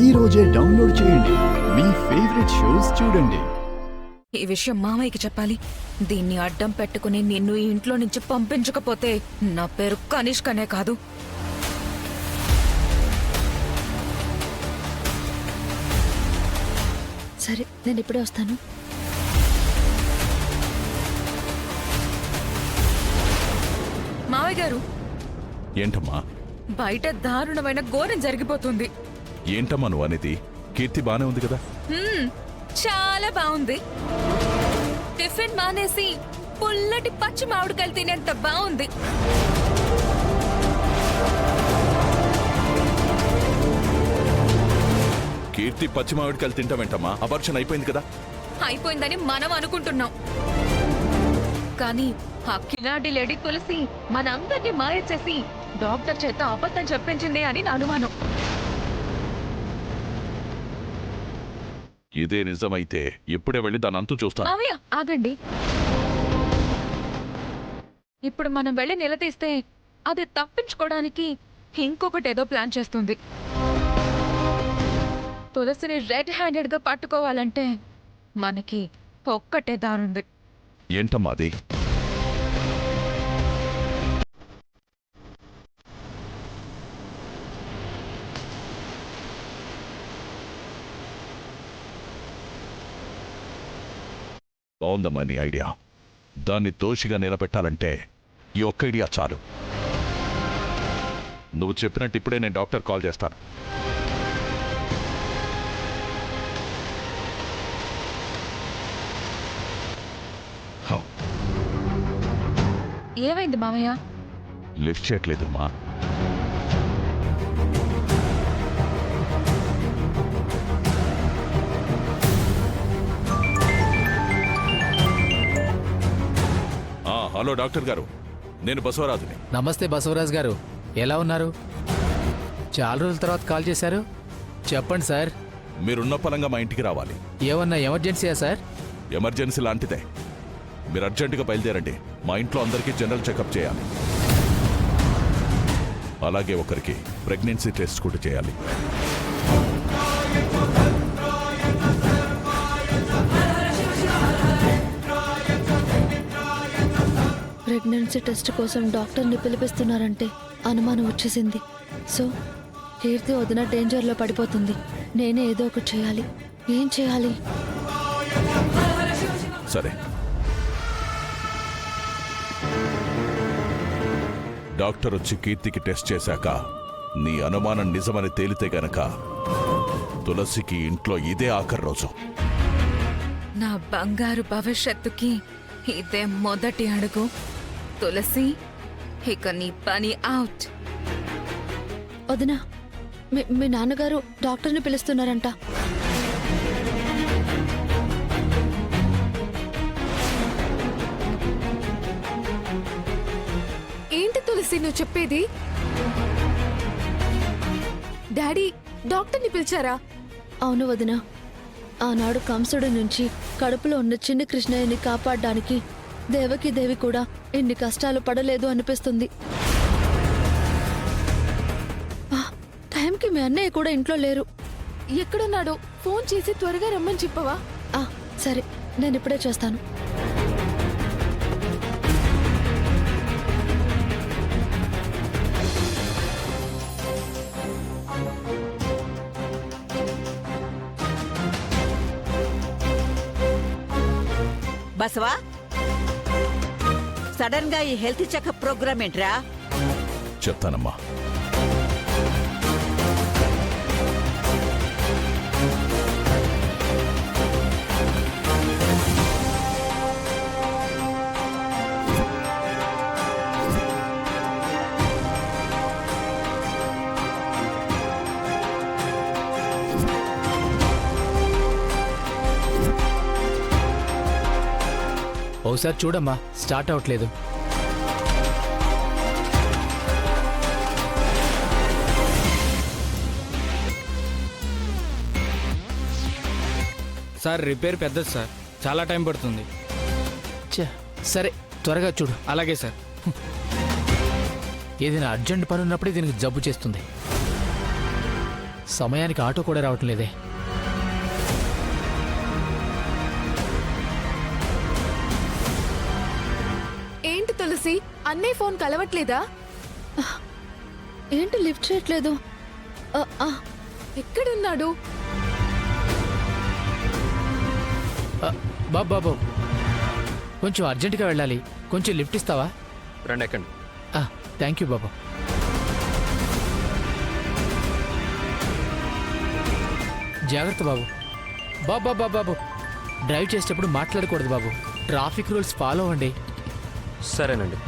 ఈ రోజే డౌన్లోడ్ చేయండి. మీ ఫేవరెట్ షోస్ చూడండి. ఈ విషయం మామయ్యకి చెప్పాలి. దీన్ని అడ్డం పెట్టుకుని నిన్ను ఈ ఇంట్లో నుంచి పంపించకపోతే నా పేరు కనిష్కనే కాదు. సరే, నేను ఇప్పుడే వస్తాను. మావయ్య గారు, ఏంటమ్మా బయట దారుణమైన ఘోరం జరిగిపోతుంది. ఏంటమ్మా నువ్వు అనేది? కీర్తి బానే ఉంది కదా? చాలా బాగుంది. టిఫిన్ మానేసి పుల్లటి పచ్చి మామిడికాయలు తినేంత బాగుంది. కీర్తి పచ్చి మామిడికాయలు తింటావేంటమ్మా? అబార్షన్ అయిపోయింది కదా? అయిపోయిందని మనం అనుకుంటున్నాం, కానీ ఆ కిలాడి లేడీ తులసి మనందరినీ మాయ చేసి డాక్టర్ చేత అబద్ధం చెప్పించింది అని నా అనుమానం. ఇదే నిజమైతే ఇప్పుడే వెళ్ళి దాని అంతు చూస్తాను. మావయ్య ఆగండి. ఇప్పుడు మనం వెళ్ళి నిలదీస్తే అది తప్పించుకోవడానికి ఇంకొకటి ఏదో ప్లాన్ చేస్తుంది. తులసిని రెడ్ హ్యాండెడ్ గా పట్టుకోవాలంటే మనకి ఒక్కటే దారుంది. ఏంటమ్మా అది? బాగుందమ్మా నీ ఐడియా. దాన్ని దోషిగా నిలబెట్టాలంటే ఈ ఒక్క ఐడియా చాలు. నువ్వు చెప్పినట్టు ఇప్పుడే నేను డాక్టర్ కాల్ చేస్తాను. ఏమైంది మామయ్య? లిఫ్ట్ చేయట్లేదమ్మా. హలో డాక్టర్ గారు, నేను బసవరాజుని. నమస్తే బసవరాజు గారు, ఎలా ఉన్నారు? చాలా రోజుల తర్వాత కాల్ చేశారు. చెప్పండి సార్. మీరున్న పలంగా మా ఇంటికి రావాలి. ఏమన్నా ఎమర్జెన్సీయా సార్? ఎమర్జెన్సీ లాంటిదే. మీరు అర్జెంటుగా బయలుదేరండి. మా ఇంట్లో అందరికీ జనరల్ చెకప్ చేయాలి. అలాగే ఒకరికి ప్రెగ్నెన్సీ టెస్ట్ కూడా చేయాలి. ప్రెగ్నెన్సీ టెస్ట్ కోసం డాక్టర్ని పిలిపిస్తున్నారంటే అనుమానం వచ్చేసింది. సో కీర్తి వదిన డేంజర్లో పడిపోతుంది. నేనే ఏదో ఒకటి చేయాలి. ఏం చేయాలి? సరే, డాక్టర్ వచ్చి కీర్తికి టెస్ట్ చేశాక నీ అనుమానం నిజమని తేలితే గనక తులసికి ఇంట్లో ఇదే ఆఖరి రోజు. నా బంగారు భవిష్యత్తుకి ఇదే మొదటి అడుగు. తులసి, ఇక నీ పని అవుట్. వదిన, మీ నాన్నగారు డాక్టర్ని పిలుస్తున్నారంట. ఏంటి తులసి నువ్వు చెప్పేది? డాడీ డాక్టర్ని పిలిచారా? అవును వదిన. ఆనాడు కంసుడి నుంచి కడుపులో ఉన్న చిన్ని కృష్ణయ్యని కాపాడడానికి దేవకీదేవి కూడా ఎన్ని కష్టాలు పడలేదు అనిపిస్తుంది. టైంకి మీ అన్నయ్య కూడా ఇంట్లో లేరు. ఎక్కడున్నాడో ఫోన్ చేసి త్వరగా రమ్మని చెప్పవా? సరే, నేను ఇప్పుడే చేస్తాను. బసవా, సడన్ గా ఈ హెల్త్ చెకప్ ప్రోగ్రామ్ ఏంట్రా? చెప్తానమ్మా. ఓసారి చూడమ్మా, స్టార్ట్ అవ్వట్లేదు. సార్ రిపేర్ పెద్దది సార్, చాలా టైం పడుతుంది. సరే, త్వరగా చూడు. అలాగే సార్. ఏదైనా అర్జెంట్ పని ఉన్నప్పుడే దీనికి జబ్బు చేస్తుంది. సమయానికి ఆటో కూడా రావటం లేదే. ఏంటి తులసి, అన్నయ్య ఫోన్ కలవట్లేదా? ఏంటి లిఫ్ట్ చేయట్లేదు? ఎక్కడున్నాడు? బాబు కొంచెం అర్జెంటుగా వెళ్ళాలి, కొంచెం లిఫ్ట్ ఇస్తావా? రండి ఎక్కండి. థ్యాంక్ యూ బాబు. జాగ్రత్త బాబు. బాబు డ్రైవ్ చేసేటప్పుడు మాట్లాడకూడదు బాబు. ట్రాఫిక్ రూల్స్ ఫాలో అవ్వండి. సరేనండి.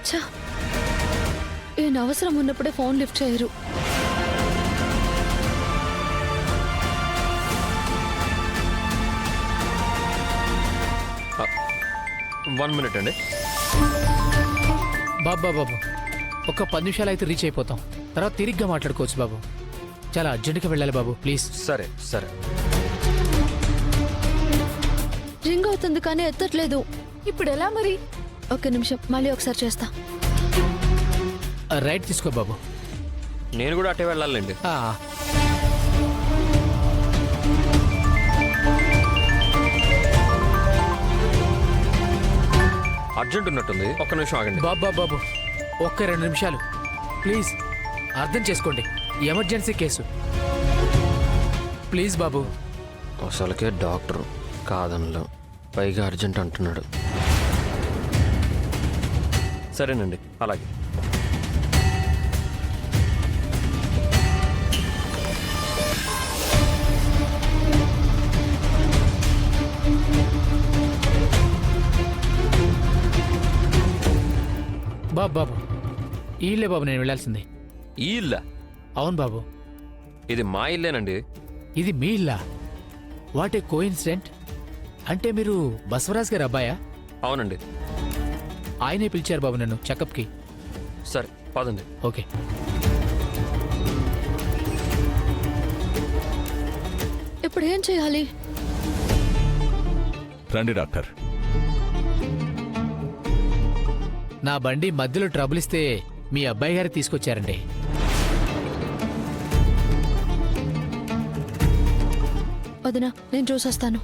ఛా, ఈయన అవసరం ఉన్నప్పుడే ఫోన్ లిఫ్ట్ చేయరు. వన్ మినిట్ అండి. బాబు ఒక 10 నిమిషాలు అయితే రీచ్ అయిపోతాం. తర్వాత తిరిగ్గా మాట్లాడుకోవచ్చు బాబు. చాలా అర్జెంటుగా వెళ్ళాలి బాబు, ప్లీజ్. సరే సరే. రింగ్ అవుతుంది కానీ ఎత్తట్లేదు. ఇప్పుడు ఎలా మరి? ఒక్క నిమిషం, మళ్ళీ ఒకసారి చేస్తా. రైట్ తీసుకో బాబు. నేను కూడా అటే వెళ్ళాలండి. అర్జెంట్ ఉన్నట్టుంది, ఒక్క నిమిషం ఆగండి. బాబు ఒక్క 2 నిమిషాలు ప్లీజ్. అర్థం చేసుకోండి, ఎమర్జెన్సీ కేసు. ప్లీజ్ బాబు. అసలుకే డాక్టర్ కాదనలో, పైగా అర్జెంట్ అంటున్నాడు. సరేనండి, అలాగే. బాబు ఈ ఇల్లే బాబు నేను వెళ్ళాల్సింది. ఈ ఇల్లా? అవును బాబు. ఇది మా ఇల్లేనండి. ఇది మీ ఇల్లా? What a coincident. అంటే మీరు బసవరాజ్ గారి అబ్బాయా? అవునండి. ఆయనే పిలిచారు బాబు నన్ను చెకప్కి. సరే పదండి. ఓకే. ఇప్పుడు ఏం చేయాలి? రండి డాక్టర్. నా బండి మధ్యలో ట్రబుల్ ఇస్తే మీ అబ్బాయి గారు తీసుకొచ్చారండి. వదినా, నేను చూసొస్తాను.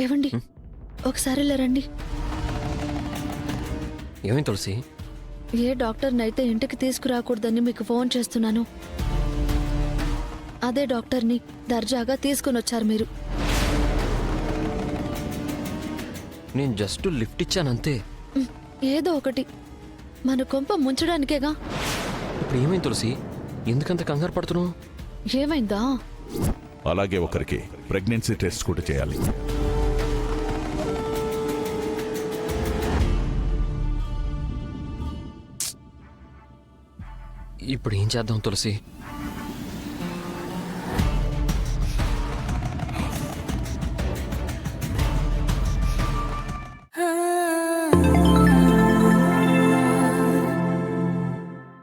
ఏవండి, ఒకసారి ఇలా రండి. ఏమైంది తులసి? ఏ డాక్టర్నైతే ఇంటికి తీసుకురాకూడదని మీకు ఫోన్ చేస్తున్నాను, అదే డాక్టర్ని దర్జాగా తీసుకుని వచ్చారు మీరు. నేను జస్ట్ లిఫ్ట్ ఇచ్చానంతే. ఏదో ఒకటి మన కొంప ముంచడానికేగా. ఇప్పుడు ఏమైంది తులసి? ఎందుకంత కంగారు పడుతున్నావు? ఏమైందా? అలాగే ఒకరికి ప్రెగ్నెన్సీ టెస్ట్ కూడా చేయాలి. ఇప్పుడు ఏం చేద్దాం తులసి?